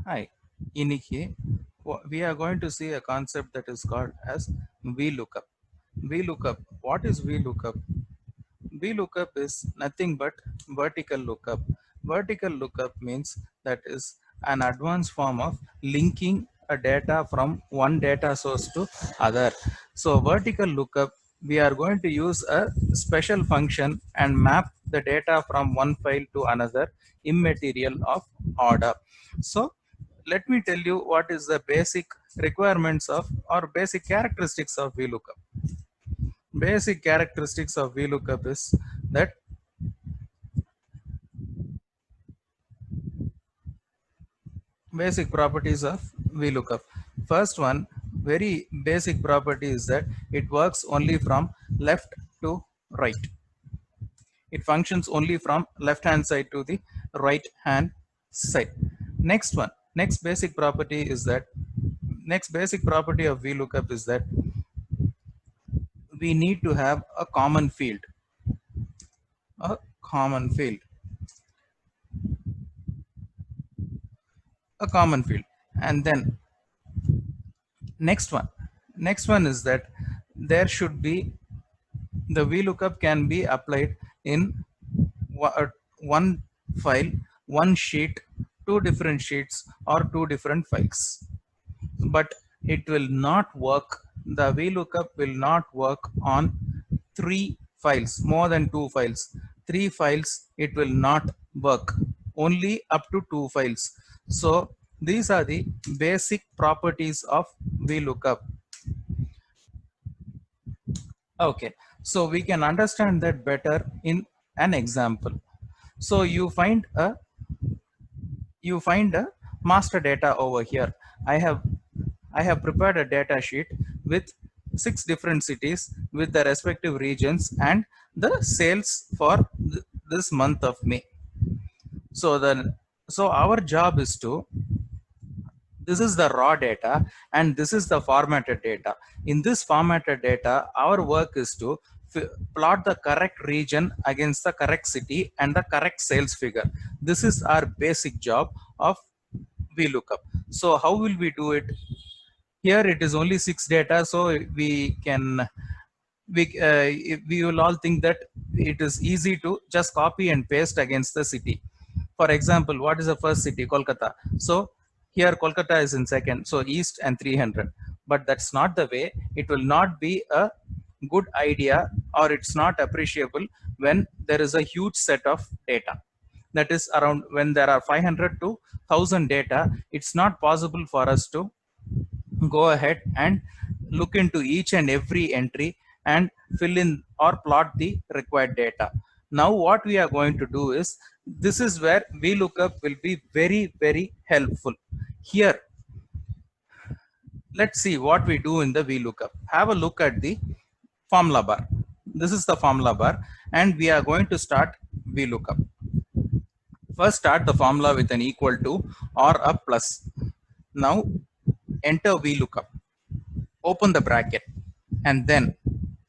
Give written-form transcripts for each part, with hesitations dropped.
Hi, Iniki. We are going to see a concept that is called as VLOOKUP. VLOOKUP. What is VLOOKUP? VLOOKUP is nothing but vertical lookup. Vertical lookup means that is an advanced form of linking a data from one data source to other. So vertical lookup, we are going to use a special function and map the data from one file to another immaterial of order. So let me tell you what is the basic requirements of or basic characteristics of VLOOKUP. Basic characteristics of VLOOKUP is that basic properties of VLOOKUP. First one, very basic property is that it works only from left to right. It functions only from left hand side to the right hand side. Next one, next basic property is that next basic property of VLOOKUP is that we need to have a common field, a common field, a common field. And then next one is that there should be the VLOOKUP can be applied in one file, one sheet, two different sheets, or two different files. But it will not work. The VLOOKUP will not work on three files, more than two files. Three files, it will not work. Only up to two files. So these are the basic properties of VLOOKUP. Okay, so we can understand that better in an example. So you find a master data over here. I have prepared a data sheet with 6 different cities with the respective regions and the sales for this month of May. So our job is to, this is the raw data and this is the formatted data. In this formatted data, our work is to plot the correct region against the correct city and the correct sales figure. This is our basic job of VLOOKUP. So how will we do it? Here it is only 6 data, so we will all think that it is easy to just copy and paste against the city. For example, what is the first city? Kolkata. So here Kolkata is in second, so east and 300. But that's not the way. It will not be a good idea, or it's not appreciable when there is a huge set of data. That is around, when there are 500 to 1000 data, it's not possible for us to go ahead and look into each and every entry and fill in or plot the required data. Now what we are going to do is, this is where VLOOKUP will be very, very helpful. Here, let's see what we do in the VLOOKUP. Have a look at the formula bar. This is the formula bar and we are going to start VLOOKUP. First, start the formula with an equal to or a plus. Now enter VLOOKUP. Open the bracket and then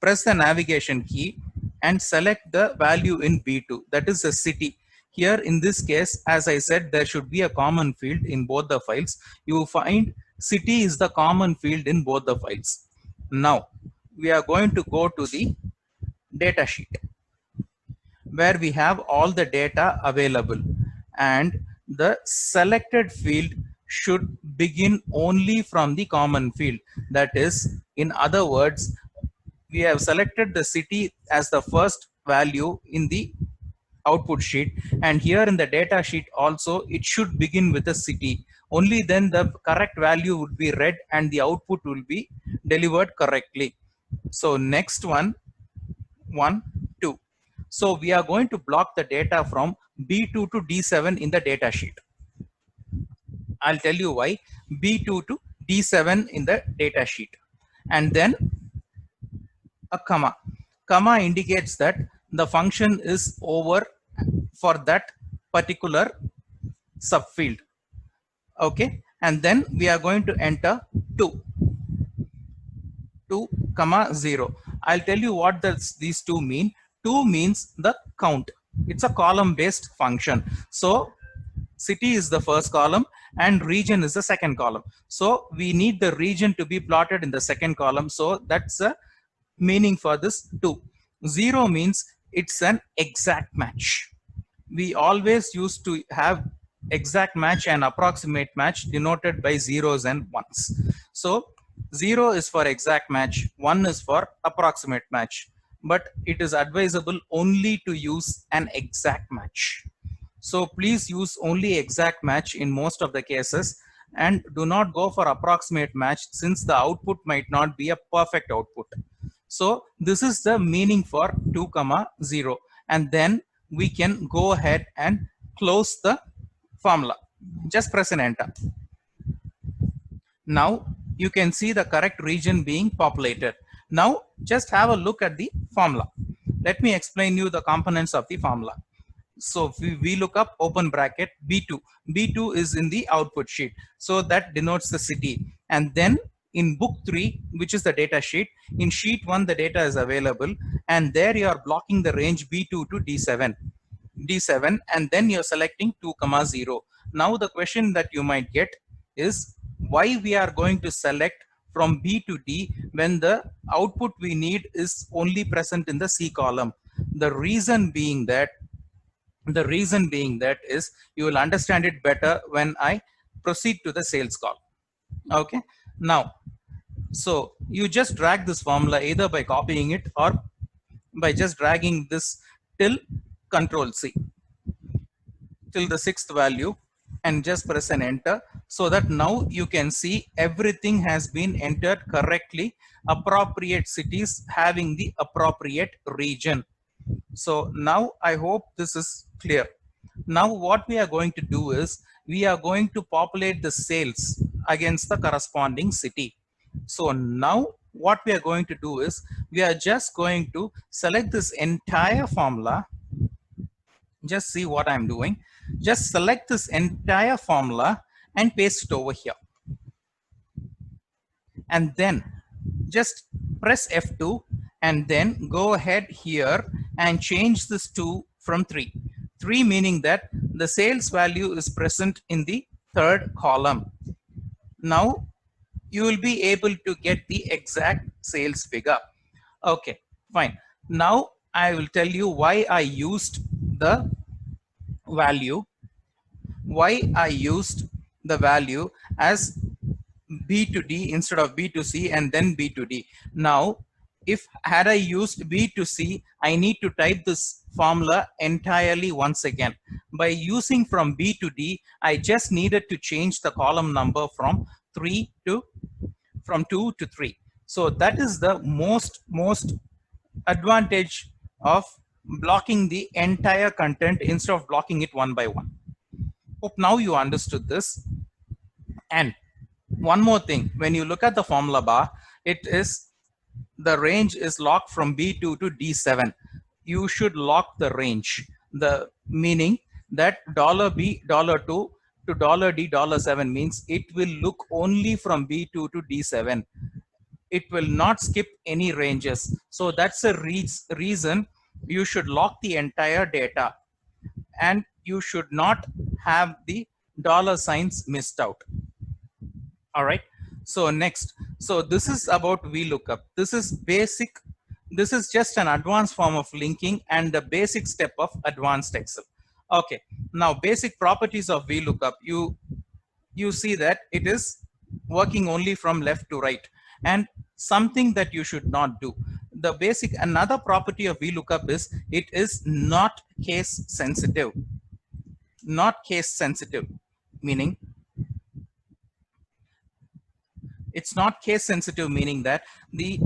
press the navigation key and select the value in B2, that is the city. Here in this case, as I said, there should be a common field in both the files. You find city is the common field in both the files. Now we are going to go to the data sheet where we have all the data available, and the selected field should begin only from the common field. That is, in other words, we have selected the city as the first value in the output sheet, and here in the data sheet also it should begin with a city. Only then the correct value would be read and the output will be delivered correctly. So next one, 2. So we are going to block the data from B2 to D7 in the data sheet. I'll tell you why. B2 to D7 in the data sheet. And then a comma. Comma indicates that the function is over for that particular subfield. Okay. And then we are going to enter 2, 0. I'll tell you what these two mean. 2 means the count. It's a column based function. So city is the first column and region is the second column. So we need the region to be plotted in the second column. So that's a meaning for this 2. 0 means it's an exact match. We always used to have exact match and approximate match denoted by zeros and ones. So 0 is for exact match, 1 is for approximate match, but it is advisable only to use an exact match. So please use only exact match in most of the cases, and do not go for approximate match since the output might not be a perfect output. So this is the meaning for 2, 0, and then we can go ahead and close the formula. Just press an enter. Now you can see the correct region being populated. Now just have a look at the formula. Let me explain you the components of the formula. So we look up open bracket B2. B2 is in the output sheet. So that denotes the city. And then in book 3, which is the data sheet, in sheet 1, the data is available. And there you are blocking the range B2 to D7. D7, and then you're selecting 2, 0. Now the question that you might get is why we are going to select from B to D when the output we need is only present in the C column. The reason being that is you will understand it better when I proceed to the sales call. Okay, now so you just drag this formula either by copying it or by just dragging this till Control C till the 6th value and just press an enter, so that now you can see everything has been entered correctly, appropriate cities having the appropriate region. So now I hope this is clear. Now what we are going to do is we are going to populate the sales against the corresponding city. So now what we are going to do is we are just going to select this entire formula. Just see what I'm doing. Just select this entire formula and paste it over here. And then just press F2 and then go ahead here and change this to from 3. 3 meaning that the sales value is present in the 3rd column. Now you will be able to get the exact sales figure. Okay, fine. Now I will tell you why I used the value as B to D instead of B to C and then B to D. Now, if had I used B to C, I need to type this formula entirely once again. By using from B to D, I just needed to change the column number from 2 to 3. So that is the most advantage of blocking the entire content instead of blocking it one by one. Hope now you understood this. And one more thing, when you look at the formula bar, the range is locked from B2 to D7. You should lock the range, the meaning that $B, $2 to $D, $7 means it will look only from B2 to D7. It will not skip any ranges. So that's a reason you should lock the entire data, and you should not have the dollar signs missed out. All right. So next, so this is about VLOOKUP. This is basic. This is just an advanced form of linking and the basic step of advanced Excel. Okay. Now basic properties of VLOOKUP. You see that it is working only from left to right, and something that you should not do. The basic another property of VLOOKUP is it is not case sensitive. Not case sensitive, meaning it's not case sensitive, meaning that the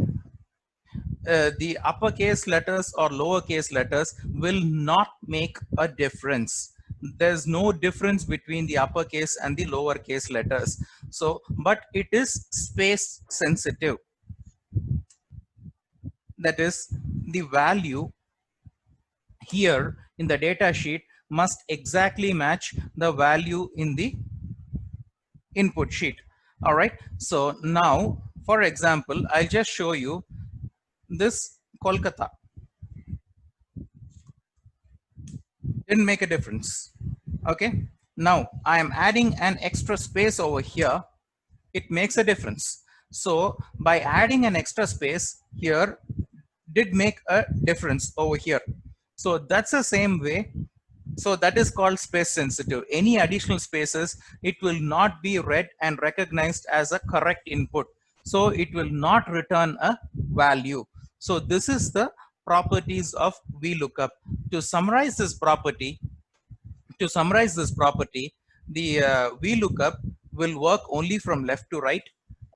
uppercase letters or lowercase letters will not make a difference. There's no difference between the uppercase and the lowercase letters. So, but it is space sensitive. That is, the value here in the data sheet must exactly match the value in the input sheet. All right. So now, for example, I'll just show you this Kolkata. Didn't make a difference. Okay. Now I am adding an extra space over here. It makes a difference. So by adding an extra space here did make a difference over here. So that's the same way. So that is called space sensitive. Any additional spaces, it will not be read and recognized as a correct input. So it will not return a value. So this is the properties of VLOOKUP. To summarize this property, the VLOOKUP will work only from left to right.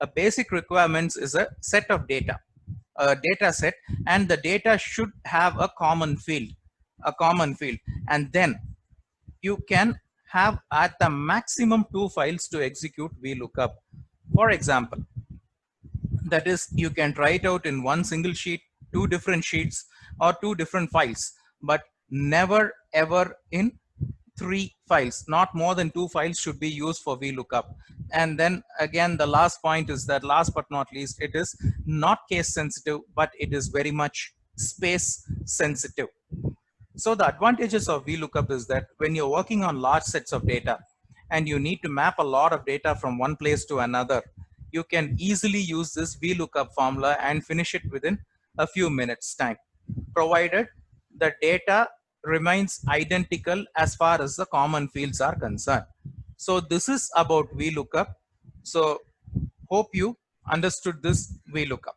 A basic requirements is a set of data, a data set, and the data should have a common field, and then you can have at the maximum 2 files to execute VLOOKUP. For example, that is, you can try it out in one single sheet, 2 different sheets, or 2 different files, but never ever in 3 files. Not more than 2 files should be used for VLOOKUP. And then again, the last point is that, last but not least, it is not case sensitive, but it is very much space sensitive. So the advantages of VLOOKUP is that when you're working on large sets of data and you need to map a lot of data from one place to another, you can easily use this VLOOKUP formula and finish it within a few minutes time, provided the data remains identical as far as the common fields are concerned. So this is about VLOOKUP. So hope you understood this VLOOKUP.